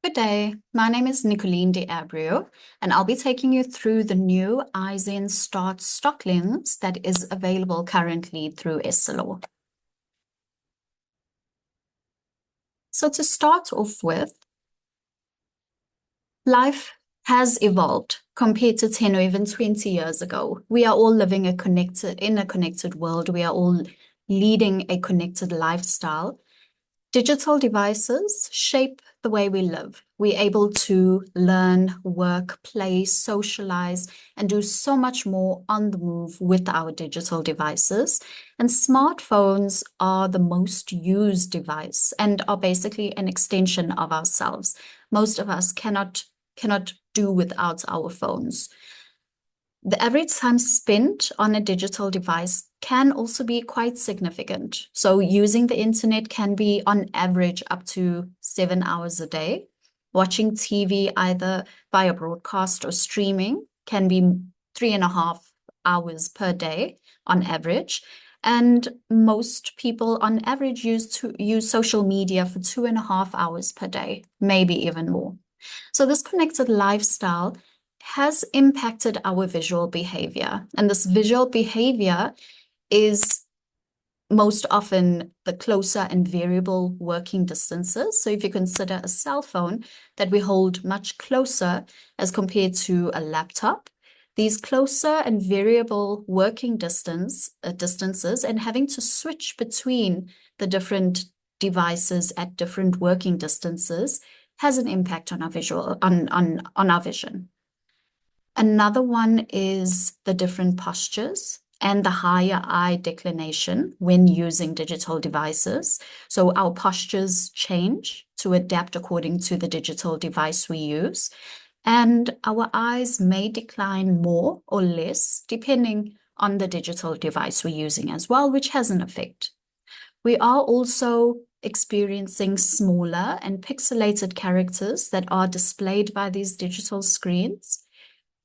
Good day. My name is Nicolene de Abreu, and I'll be taking you through the new Eyezen Start stock lens that is available currently through Essilor. So to start off with, life has evolved compared to 10 or even 20 years ago. We are all living in a connected world. We are all leading a connected lifestyle. Digital devices shape the way we live. We're able to learn, work, play, socialize, and do so much more on the move with our digital devices. And smartphones are the most used device and are basically an extension of ourselves. Most of us cannot do without our phones. The average time spent on a digital device can also be quite significant. So using the internet can be on average up to 7 hours a day. Watching TV either via broadcast or streaming can be 3.5 hours per day on average. And most people on average use social media for 2.5 hours per day, maybe even more. So this connected lifestyle has impacted our visual behavior. And this visual behavior is most often the closer and variable working distances. So if you consider a cell phone that we hold much closer as compared to a laptop, these closer and variable working distances and having to switch between the different devices at different working distances has an impact on our on our vision. Another one is the different postures and the higher eye declination when using digital devices. So our postures change to adapt according to the digital device we use. And our eyes may decline more or less depending on the digital device we're using as well, which has an effect. We are also experiencing smaller and pixelated characters that are displayed by these digital screens.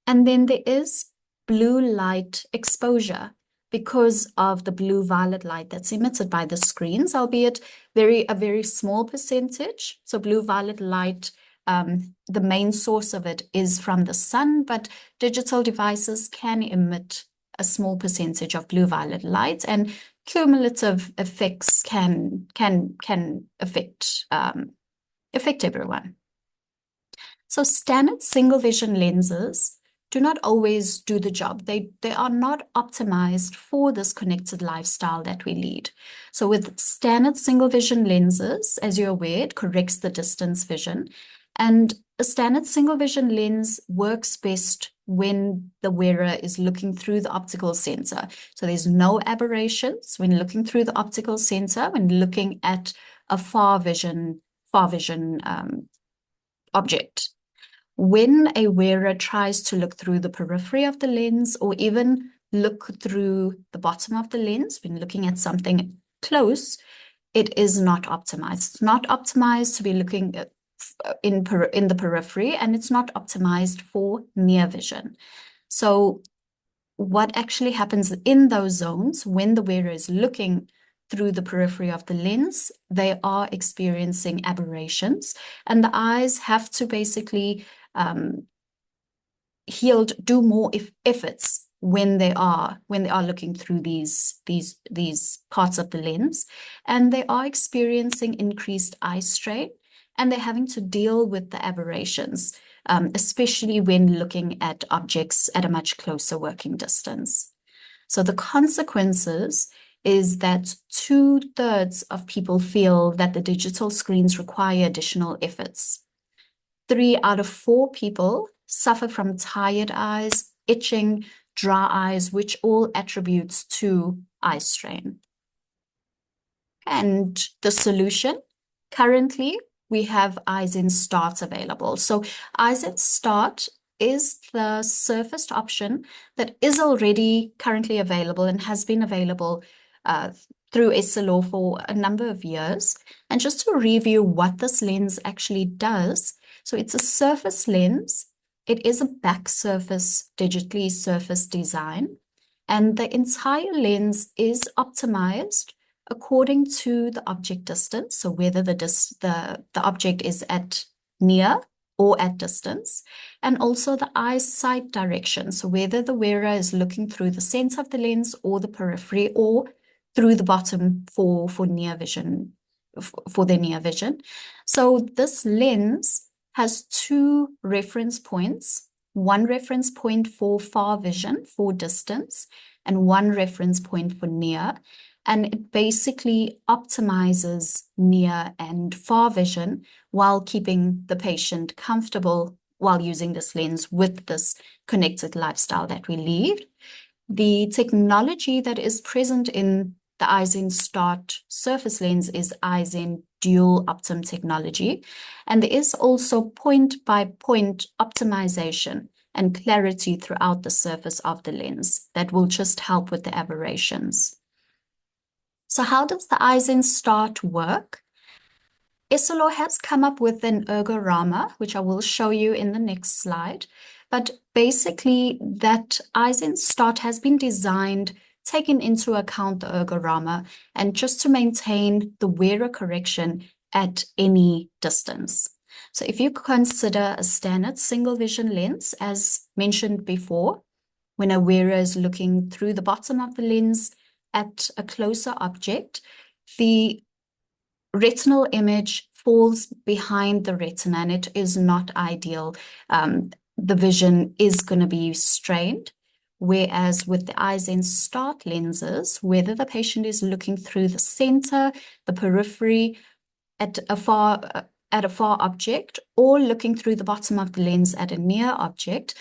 And then there is blue light exposure because of the blue-violet light that's emitted by the screens, albeit a very small percentage. So blue-violet light, the main source of it is from the sun, but digital devices can emit a small percentage of blue-violet light, and cumulative effects can affect everyone. So standard single vision lenses do not always do the job. They are not optimized for this connected lifestyle that we lead. So with standard single vision lenses, as you're aware, it corrects the distance vision. And a standard single vision lens works best when the wearer is looking through the optical sensor. So there's no aberrations when looking through the optical sensor, when looking at a far vision object. When a wearer tries to look through the periphery of the lens or even look through the bottom of the lens when looking at something close, it is not optimized. It's not optimized to be looking in the periphery, and it's not optimized for near vision. So what actually happens in those zones when the wearer is looking through the periphery of the lens, they are experiencing aberrations, and the eyes have to basically do more efforts when they are looking through these parts of the lens, and they are experiencing increased eye strain, and they're having to deal with the aberrations, especially when looking at objects at a much closer working distance. So the consequences is that 2/3 of people feel that the digital screens require additional efforts. 3 out of 4 people suffer from tired eyes, itching, dry eyes, which all attributes to eye strain. And the solution, currently, we have Eyezen Start available. So Eyezen Start is the surfaced option that is already currently available and has been available through Essilor for a number of years. And just to review what this lens actually does, so it's a surface lens. It is a back surface, digitally surfaced design, and the entire lens is optimized according to the object distance. So whether the object is at near or at distance, and also the eye's sight direction. So whether the wearer is looking through the center of the lens or the periphery or through the bottom for near vision, for their near vision. So this lens has two reference points, one reference point for far vision, for distance, and one reference point for near. And it basically optimizes near and far vision while keeping the patient comfortable while using this lens with this connected lifestyle that we lead. The technology that is present in the Eyezen Start surface lens is Eyezen dual optim technology. And there is also point-by-point optimization and clarity throughout the surface of the lens that will just help with the aberrations. So how does the Eyezen Start work? Essilor has come up with an ergorama, which I will show you in the next slide. But basically, that Eyezen Start has been designed, taking into account the ergorama, and just to maintain the wearer correction at any distance. So if you consider a standard single vision lens, as mentioned before, when a wearer is looking through the bottom of the lens at a closer object, the retinal image falls behind the retina and it is not ideal. The vision is going to be strained. Whereas with the Eyezen Start lenses, whether the patient is looking through the center, the periphery, at a far object, or looking through the bottom of the lens at a near object,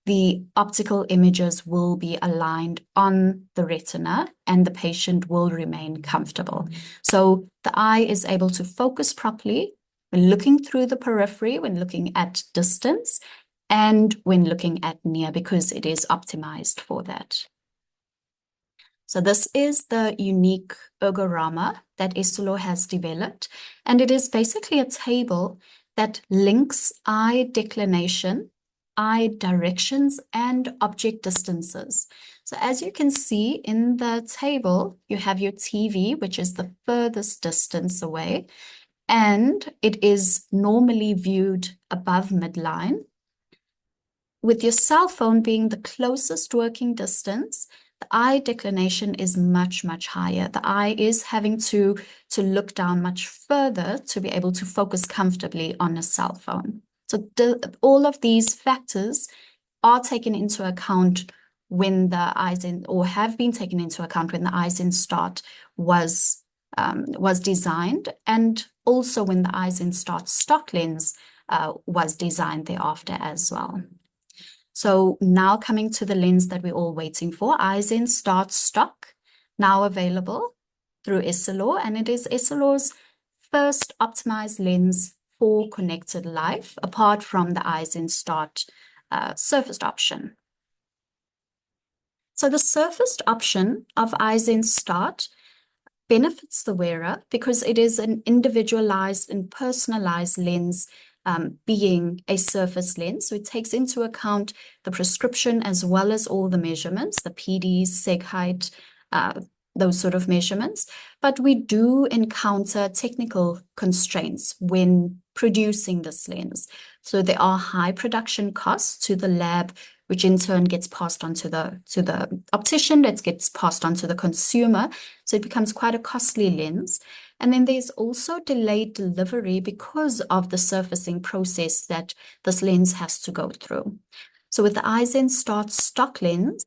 the optical images will be aligned on the retina and the patient will remain comfortable. So the eye is able to focus properly when looking through the periphery, when looking at distance, and when looking at near, because it is optimized for that. So this is the unique ergorama that Essilor has developed, and it is basically a table that links eye declination, eye directions, and object distances. So as you can see in the table, you have your TV, which is the furthest distance away, and it is normally viewed above midline. With your cell phone being the closest working distance, the eye declination is much, much higher. The eye is having to look down much further to be able to focus comfortably on a cell phone. So all of these factors are taken into account when the Eyezen, or have been taken into account when the Eyezen Start was designed, and also when the Eyezen Start stock lens was designed thereafter as well. So now coming to the lens that we're all waiting for, Eyezen Start stock, now available through Essilor, and it is Essilor's first optimized lens for connected life, apart from the Eyezen Start surfaced option. So the surfaced option of Eyezen Start benefits the wearer because it is an individualized and personalized lens, being a surface lens. So it takes into account the prescription as well as all the measurements, the PDs, seg height, those sort of measurements. But we do encounter technical constraints when producing this lens. So there are high production costs to the lab, which in turn gets passed on to the optician, that gets passed on to the consumer. So it becomes quite a costly lens. And then there's also delayed delivery because of the surfacing process that this lens has to go through. So with the Eyezen Start stock lens,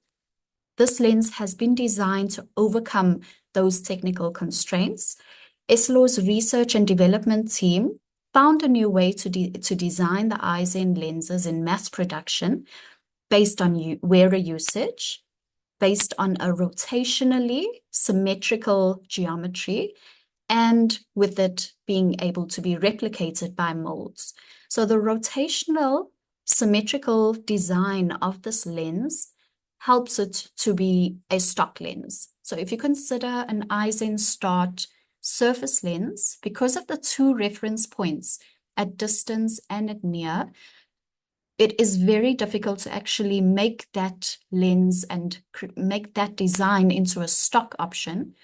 this lens has been designed to overcome those technical constraints. Essilor's research and development team found a new way to design the Eyezen lenses in mass production based on wearer usage, based on a rotationally symmetrical geometry, and with it being able to be replicated by molds. So the rotational symmetrical design of this lens helps it to be a stock lens. So if you consider an Eyezen Start surface lens, because of the two reference points at distance and at near, it is very difficult to actually make that lens and make that design into a stock option.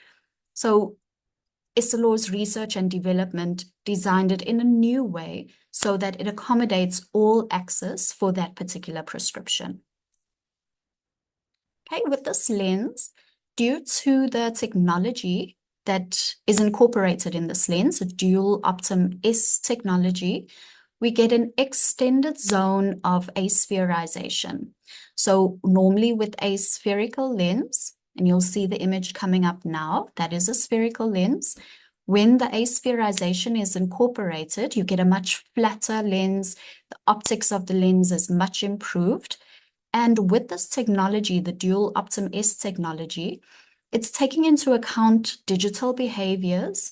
So Essilor's research and development designed it in a new way so that it accommodates all access for that particular prescription. Okay, with this lens, due to the technology that is incorporated in this lens, the dual Optim S technology, we get an extended zone of aspherization. So normally with a spherical lens, and you'll see the image coming up now, that is a spherical lens. When the aspherization is incorporated, you get a much flatter lens. The optics of the lens is much improved. And with this technology, the dual Optim S technology, it's taking into account digital behaviors,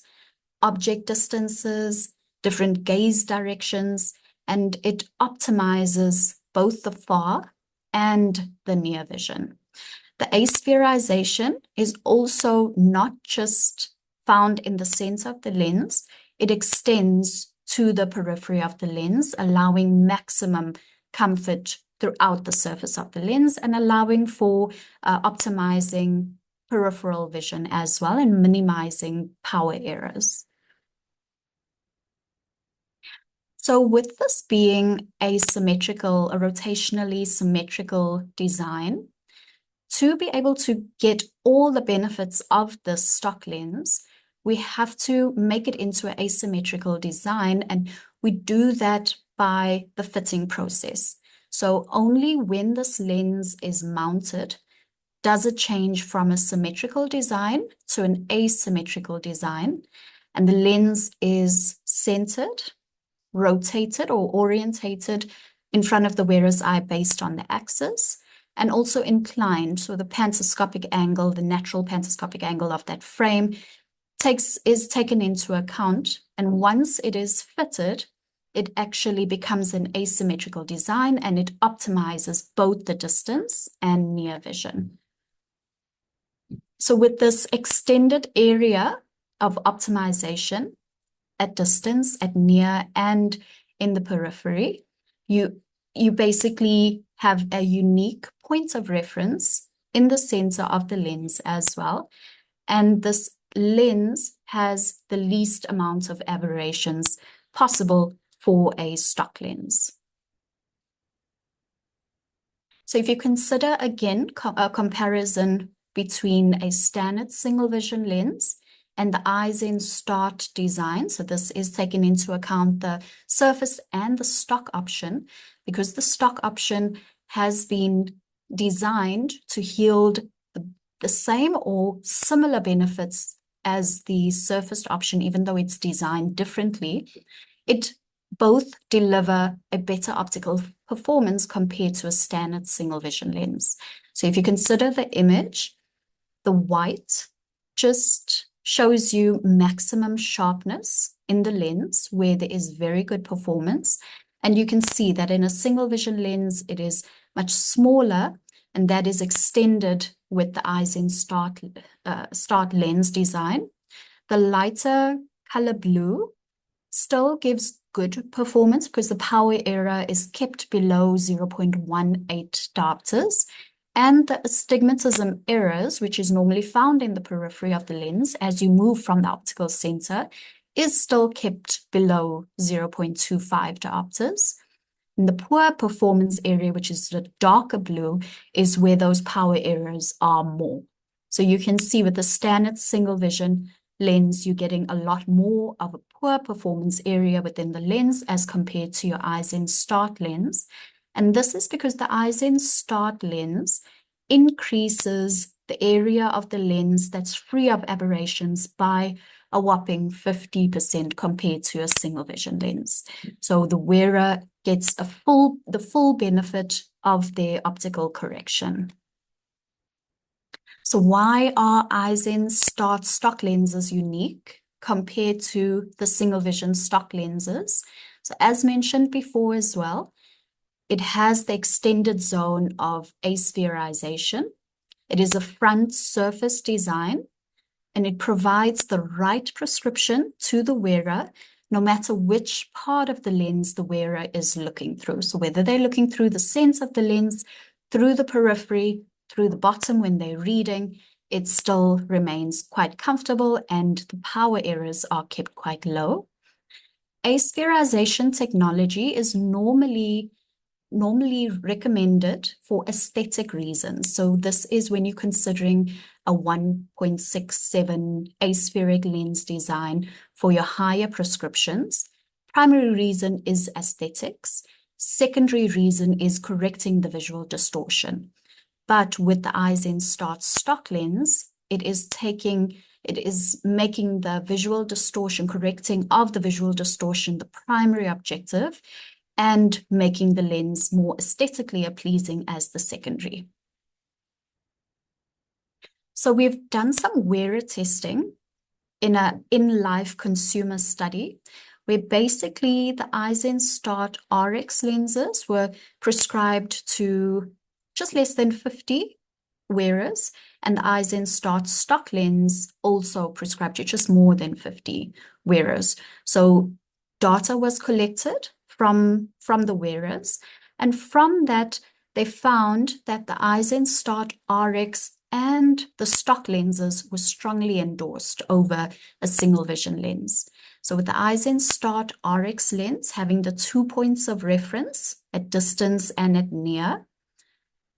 object distances, different gaze directions, and it optimizes both the far and the near vision. The aspherization is also not just found in the center of the lens, it extends to the periphery of the lens, allowing maximum comfort throughout the surface of the lens and allowing for optimizing peripheral vision as well and minimizing power errors. So with this being a rotationally symmetrical design, to be able to get all the benefits of the stock lens, we have to make it into an asymmetrical design, and we do that by the fitting process. So only when this lens is mounted does it change from a symmetrical design to an asymmetrical design, and the lens is centered, rotated or orientated in front of the wearer's eye based on the axis, and also inclined. So the pantoscopic angle, the natural pantoscopic angle of that frame is taken into account. And once it is fitted, it actually becomes an asymmetrical design and it optimizes both the distance and near vision. So with this extended area of optimization at distance, at near, and in the periphery, you basically have a unique point of reference in the center of the lens as well. And this lens has the least amount of aberrations possible for a stock lens. So if you consider again a comparison between a standard single vision lens and the Eyezen Start design, so this is taking into account the surface and the stock option, because the stock option has been designed to yield the same or similar benefits as the surfaced option, even though it's designed differently. It both deliver a better optical performance compared to a standard single vision lens. So if you consider the image, the white just shows you maximum sharpness in the lens where there is very good performance. And you can see that in a single vision lens, it is much smaller, and that is extended with the Eyezen Start lens design. The lighter color blue still gives good performance because the power error is kept below 0.18 diopters. And the astigmatism errors, which is normally found in the periphery of the lens as you move from the optical center, is still kept below 0.25 diopters. And the poor performance area, which is the darker blue, is where those power errors are more. So you can see with the standard single vision lens, you're getting a lot more of a poor performance area within the lens as compared to your Eyezen Start lens. And this is because the Eyezen Start lens increases the area of the lens that's free of aberrations by a whopping 50% compared to a single vision lens. So the wearer gets the full benefit of their optical correction. So why are Eyezen Start stock lenses unique compared to the single vision stock lenses? So as mentioned before as well, it has the extended zone of aspherization. It is a front surface design, and it provides the right prescription to the wearer, no matter which part of the lens the wearer is looking through. So whether they're looking through the center of the lens, through the periphery, through the bottom when they're reading, it still remains quite comfortable and the power errors are kept quite low. Aspherization technology is normally recommended for aesthetic reasons. So this is when you're considering a 1.67 aspheric lens design for your higher prescriptions. Primary reason is aesthetics. Secondary reason is correcting the visual distortion. But with the Eyezen Start stock lens, it is making the visual distortion, correcting of the visual distortion, the primary objective, and making the lens more aesthetically pleasing as the secondary. So we've done some wearer testing in an in-life consumer study where basically the Eyezen Start RX lenses were prescribed to just less than 50 wearers, and the Eyezen Start stock lens also prescribed to just more than 50 wearers. So data was collected from the wearers, and from that they found that the Eyezen Start RX and the stock lenses were strongly endorsed over a single vision lens. So with the Eyezen Start RX lens having the 2 points of reference at distance and at near,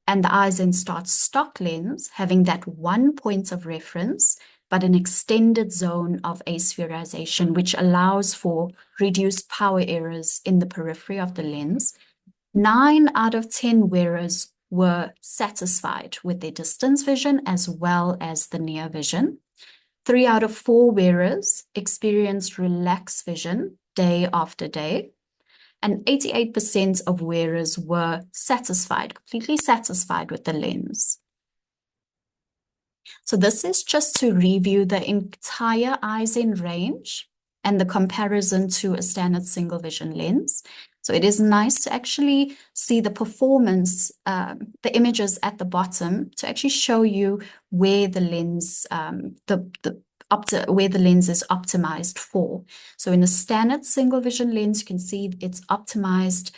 and the Eyezen Start stock lens having that 1 point of reference, but an extended zone of aspherization, which allows for reduced power errors in the periphery of the lens. 9 out of 10 wearers were satisfied with their distance vision as well as the near vision. 3 out of 4 wearers experienced relaxed vision day after day. And 88% of wearers were satisfied, completely satisfied with the lens. So this is just to review the entire Eyezen range and the comparison to a standard single vision lens. So it is nice to actually see the performance, the images at the bottom to actually show you where the lens, where the lens is optimized for. So in a standard single vision lens, you can see it's optimized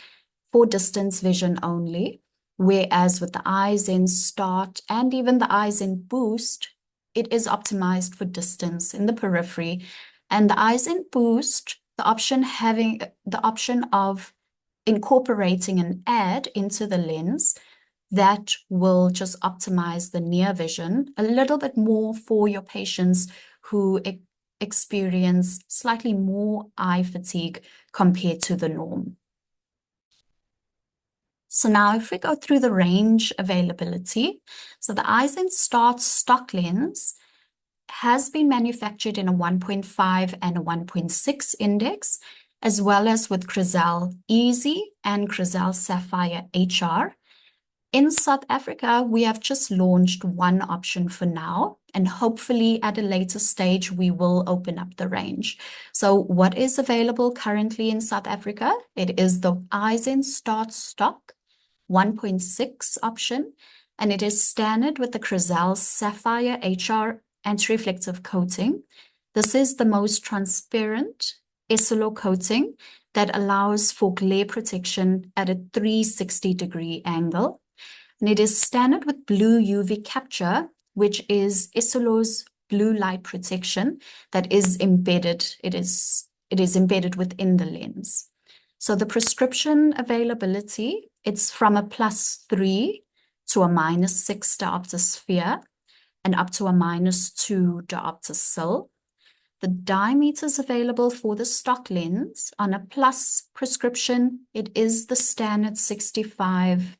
for distance vision only, whereas with the Eyezen Start and even the Eyezen Boost, it is optimized for distance in the periphery. And the Eyezen Boost, the option of incorporating an ad into the lens that will just optimize the near vision a little bit more for your patients who experience slightly more eye fatigue compared to the norm. So now if we go through the range availability, so the Eyezen Start stock lens has been manufactured in a 1.5 and a 1.6 index, as well as with Crizal Easy and Crizal Sapphire HR. In South Africa, we have just launched one option for now, and hopefully at a later stage, we will open up the range. So what is available currently in South Africa? It is the Eyezen Start stock 1.6 option, and it is standard with the Crizal Sapphire HR anti-reflective coating. This is the most transparent Essilor coating that allows for glare protection at a 360-degree angle. And it is standard with blue UV capture, which is Essilor's blue light protection that is embedded. It is embedded within the lens. So the prescription availability, it's from a +3 to a -6 diopter sphere and up to a -2 diopter sil. The diameters available for the stock lens on a plus prescription, it is the standard 65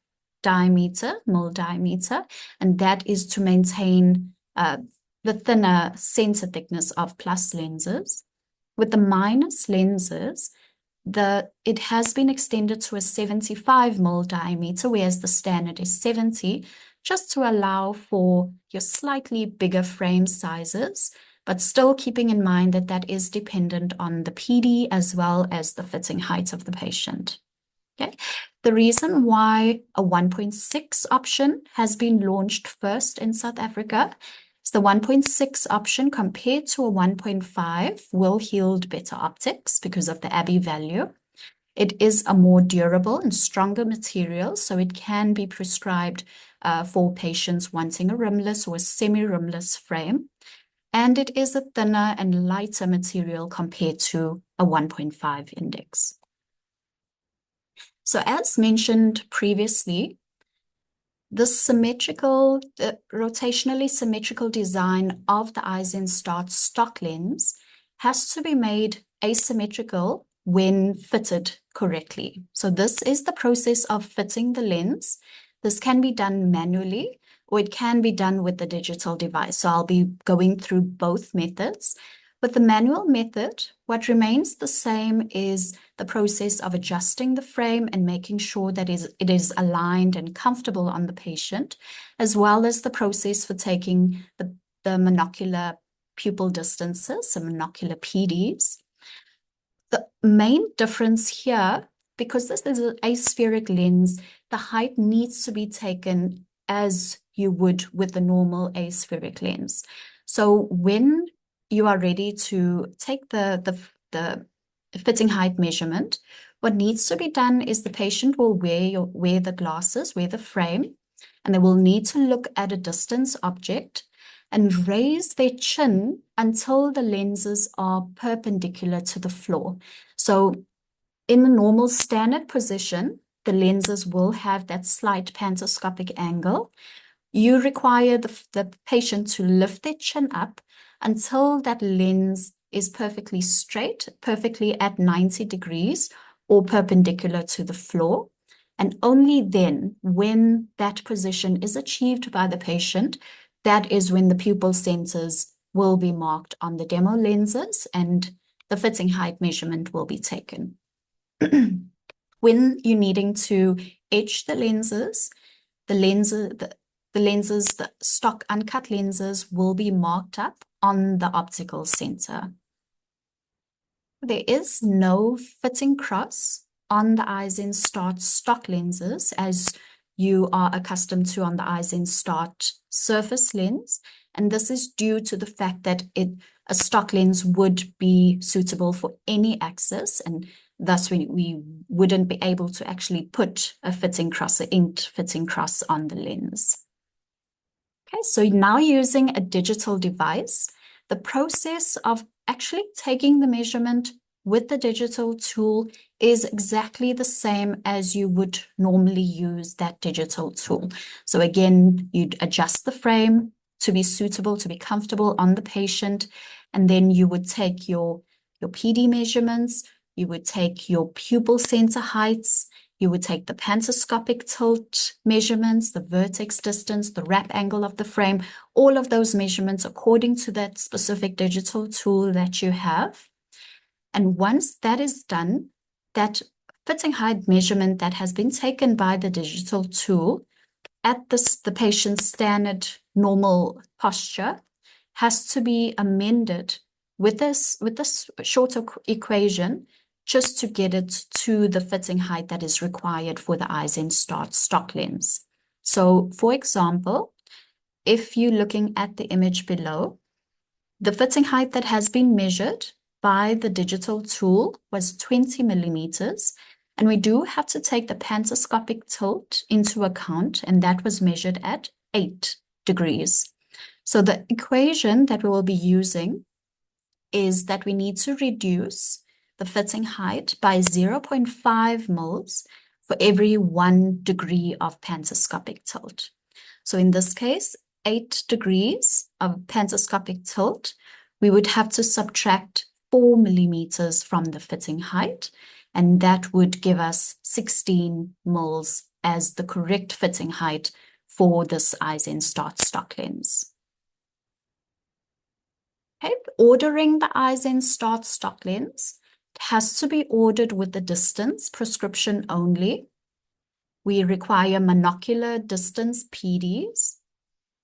mil diameter, and that is to maintain the thinner sensor thickness of plus lenses. With the minus lenses, it has been extended to a 75 mil diameter, whereas the standard is 70, just to allow for your slightly bigger frame sizes, but still keeping in mind that that is dependent on the PD as well as the fitting height of the patient. Okay. The reason why a 1.6 option has been launched first in South Africa is the 1.6 option compared to a 1.5 will yield better optics because of the Abbey value. It is a more durable and stronger material, so it can be prescribed for patients wanting a rimless or a semi-rimless frame. And it is a thinner and lighter material compared to a 1.5 index. So as mentioned previously, the rotationally symmetrical design of the Eyezen Start stock lens has to be made asymmetrical when fitted correctly. So this is the process of fitting the lens. This can be done manually, or it can be done with the digital device. So I'll be going through both methods. With the manual method, what remains the same is the process of adjusting the frame and making sure that it is aligned and comfortable on the patient, as well as the process for taking the monocular pupil distances, so monocular PDs. The main difference here, because this is an aspheric lens, the height needs to be taken as you would with the normal aspheric lens. So when you are ready to take the fitting height measurement, what needs to be done is the patient will wear the glasses, wear the frame, and they will need to look at a distance object and raise their chin until the lenses are perpendicular to the floor. So in the normal standard position, the lenses will have that slight pantoscopic angle. You require the patient to lift their chin up until that lens is perfectly straight, perfectly at 90 degrees or perpendicular to the floor. And only then, when that position is achieved by the patient, that is when the pupil centers will be marked on the demo lenses and the fitting height measurement will be taken. When you're needing to etch the lenses, the stock uncut lenses will be marked up on the optical center. There is no fitting cross on the Eyezen Start stock lenses as you are accustomed to on the Eyezen Start surface lens. And this is due to the fact that a stock lens would be suitable for any axis, and thus we wouldn't be able to actually put a fitting cross, an inked fitting cross on the lens. Okay, so now using a digital device, the process of actually taking the measurement with the digital tool is exactly the same as you would normally use that digital tool. So again, you'd adjust the frame to be suitable, to be comfortable on the patient, and then you would take your PD measurements, you would take your pupil center heights, you would take the pantoscopic tilt measurements, the vertex distance, the wrap angle of the frame, all of those measurements according to that specific digital tool that you have. And once that is done, that fitting height measurement that has been taken by the digital tool at the patient's standard normal posture has to be amended with this short equation just to get it to the fitting height that is required for the Eyezen Start stock lens. So for example, if you're looking at the image below, the fitting height that has been measured by the digital tool was 20 millimeters, and we do have to take the pantoscopic tilt into account, and that was measured at 8 degrees. So the equation that we will be using is that we need to reduce the fitting height by 0.5 mils for every 1 degree of pantoscopic tilt. So in this case, 8 degrees of pantoscopic tilt, we would have to subtract 4 millimeters from the fitting height, and that would give us 16 mils as the correct fitting height for this Eyezen Start stock lens. Okay, ordering the Eyezen Start stock lens has to be ordered with the distance prescription only. We require monocular distance PDs,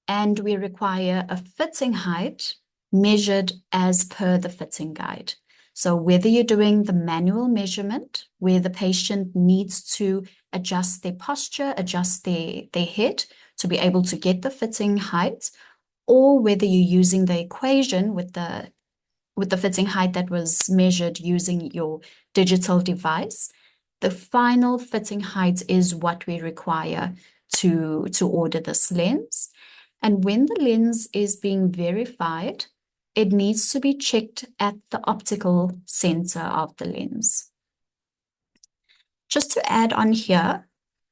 and we require a fitting height measured as per the fitting guide. So whether you're doing the manual measurement where the patient needs to adjust their posture, adjust their head to be able to get the fitting height, or whether you're using the equation with the fitting height that was measured using your digital device, the final fitting height is what we require to order this lens. And when the lens is being verified, it needs to be checked at the optical center of the lens. Just to add on here,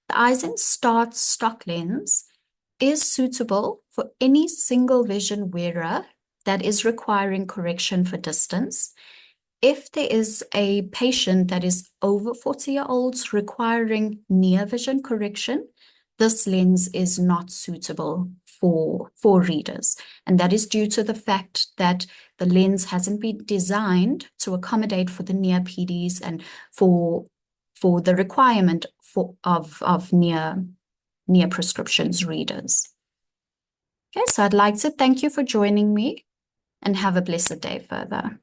the Eyezen Start stock lens is suitable for any single vision wearer that is requiring correction for distance. If there is a patient that is over 40-year-olds requiring near vision correction, this lens is not suitable for readers. And that is due to the fact that the lens hasn't been designed to accommodate for the near PDs and for the requirement of near prescriptions readers. Okay, so I'd like to thank you for joining me and have a blessed day further.